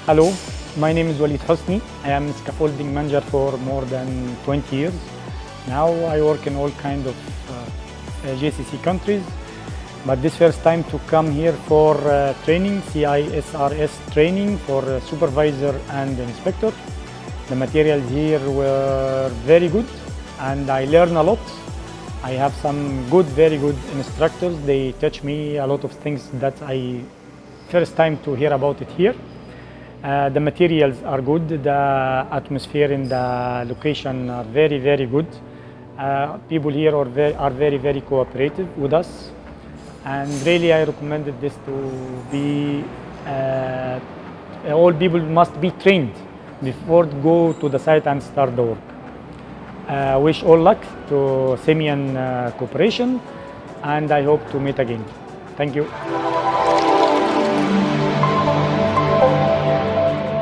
Hello, my name is Walid Hosni. I am scaffolding manager for more than 20 years. Now I work in all kind of GCC countries, but this first time to come here for training, CISRS training for supervisor and inspector. The materials here were very good and I learned a lot. I have some very good instructors. They teach me a lot of things that I first time to hear about it here. The materials are good, the atmosphere in the location are very good. People here are very cooperative with us, and really I recommended this to be, all people must be trained before to go to the site and start the work. Wish all luck to Simian Corporation, and I hope to meet again. Thank you.